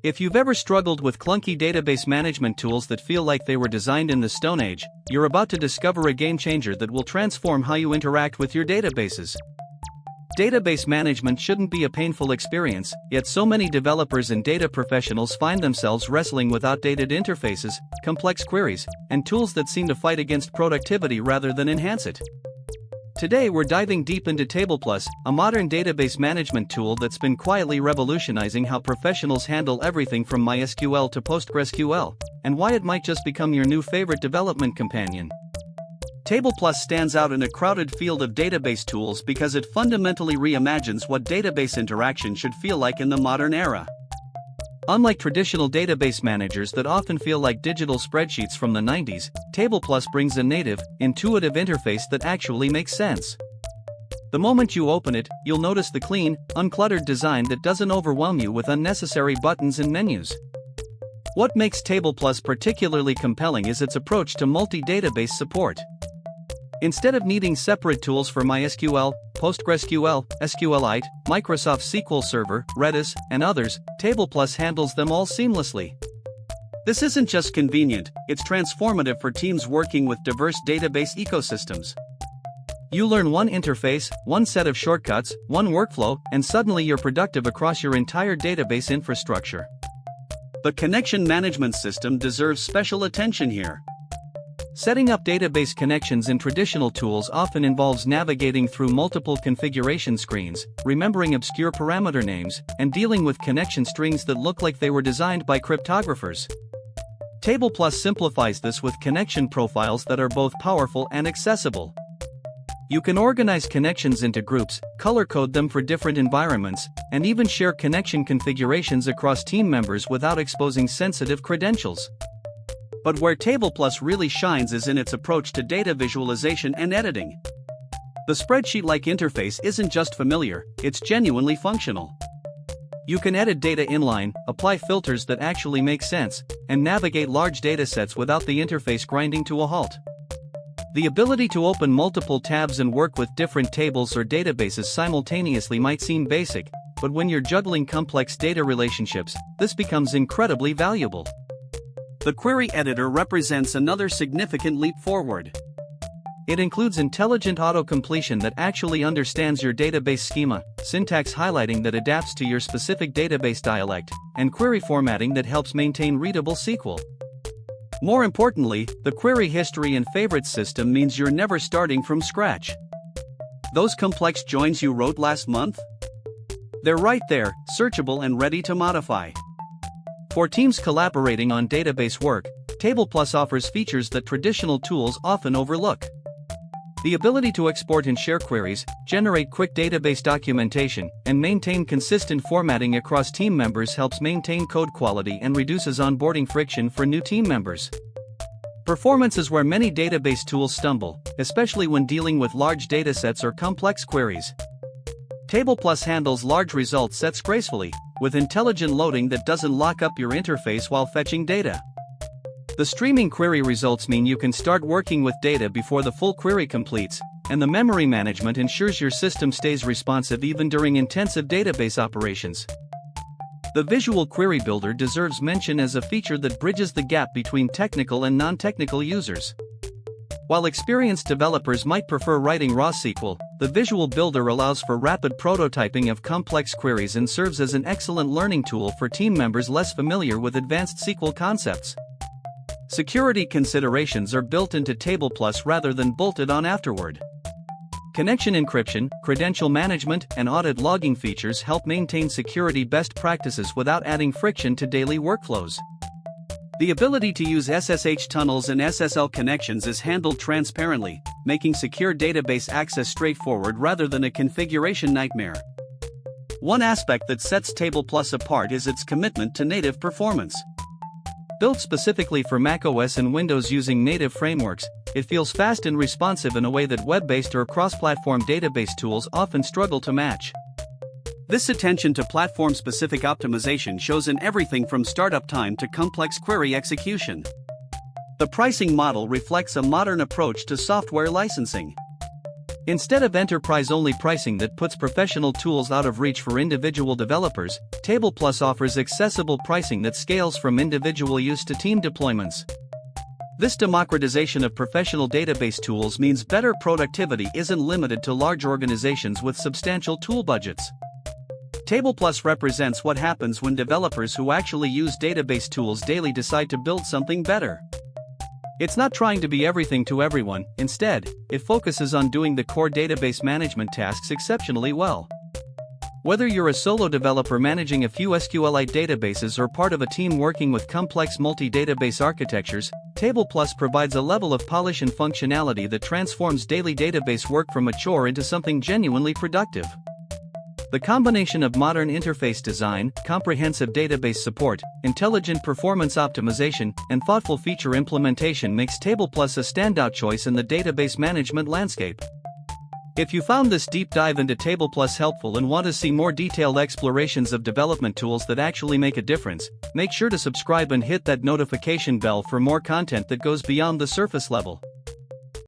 If you've ever struggled with clunky database management tools that feel like they were designed in the Stone Age, you're about to discover a game changer that will transform how you interact with your databases. Database management shouldn't be a painful experience, yet so many developers and data professionals find themselves wrestling with outdated interfaces, complex queries, and tools that seem to fight against productivity rather than enhance it. Today we're diving deep into TablePlus, a modern database management tool that's been quietly revolutionizing how professionals handle everything from MySQL to PostgreSQL, and why it might just become your new favorite development companion. TablePlus stands out in a crowded field of database tools because it fundamentally reimagines what database interaction should feel like in the modern era. Unlike traditional database managers that often feel like digital spreadsheets from the 90s, TablePlus brings a native, intuitive interface that actually makes sense. The moment you open it, you'll notice the clean, uncluttered design that doesn't overwhelm you with unnecessary buttons and menus. What makes TablePlus particularly compelling is its approach to multi-database support. Instead of needing separate tools for MySQL, PostgreSQL, SQLite, Microsoft SQL Server, Redis, and others, TablePlus handles them all seamlessly. This isn't just convenient, it's transformative for teams working with diverse database ecosystems. You learn one interface, one set of shortcuts, one workflow, and suddenly you're productive across your entire database infrastructure. The connection management system deserves special attention here. Setting up database connections in traditional tools often involves navigating through multiple configuration screens, remembering obscure parameter names, and dealing with connection strings that look like they were designed by cryptographers. TablePlus simplifies this with connection profiles that are both powerful and accessible. You can organize connections into groups, color code them for different environments, and even share connection configurations across team members without exposing sensitive credentials. But where TablePlus really shines is in its approach to data visualization and editing. The spreadsheet-like interface isn't just familiar, it's genuinely functional. You can edit data inline, apply filters that actually make sense, and navigate large datasets without the interface grinding to a halt. The ability to open multiple tabs and work with different tables or databases simultaneously might seem basic, but when you're juggling complex data relationships, this becomes incredibly valuable. The query editor represents another significant leap forward. It includes intelligent auto-completion that actually understands your database schema, syntax highlighting that adapts to your specific database dialect, and query formatting that helps maintain readable SQL. More importantly, the query history and favorites system means you're never starting from scratch. Those complex joins you wrote last month? They're right there, searchable and ready to modify. For teams collaborating on database work, TablePlus offers features that traditional tools often overlook. The ability to export and share queries, generate quick database documentation, and maintain consistent formatting across team members helps maintain code quality and reduces onboarding friction for new team members. Performance is where many database tools stumble, especially when dealing with large datasets or complex queries. TablePlus handles large result sets gracefully, with intelligent loading that doesn't lock up your interface while fetching data. The streaming query results mean you can start working with data before the full query completes, and the memory management ensures your system stays responsive even during intensive database operations. The Visual Query Builder deserves mention as a feature that bridges the gap between technical and non-technical users. While experienced developers might prefer writing raw SQL, the Visual Builder allows for rapid prototyping of complex queries and serves as an excellent learning tool for team members less familiar with advanced SQL concepts. Security considerations are built into TablePlus rather than bolted on afterward. Connection encryption, credential management, and audit logging features help maintain security best practices without adding friction to daily workflows. The ability to use SSH tunnels and SSL connections is handled transparently, making secure database access straightforward rather than a configuration nightmare. One aspect that sets TablePlus apart is its commitment to native performance. Built specifically for macOS and Windows using native frameworks, it feels fast and responsive in a way that web-based or cross-platform database tools often struggle to match. This attention to platform-specific optimization shows in everything from startup time to complex query execution. The pricing model reflects a modern approach to software licensing. Instead of enterprise-only pricing that puts professional tools out of reach for individual developers, TablePlus offers accessible pricing that scales from individual use to team deployments. This democratization of professional database tools means better productivity isn't limited to large organizations with substantial tool budgets. TablePlus represents what happens when developers who actually use database tools daily decide to build something better. It's not trying to be everything to everyone. Instead, it focuses on doing the core database management tasks exceptionally well. Whether you're a solo developer managing a few SQLite databases or part of a team working with complex multi-database architectures, TablePlus provides a level of polish and functionality that transforms daily database work from a chore into something genuinely productive. The combination of modern interface design, comprehensive database support, intelligent performance optimization, and thoughtful feature implementation makes TablePlus a standout choice in the database management landscape. If you found this deep dive into TablePlus helpful and want to see more detailed explorations of development tools that actually make a difference, make sure to subscribe and hit that notification bell for more content that goes beyond the surface level.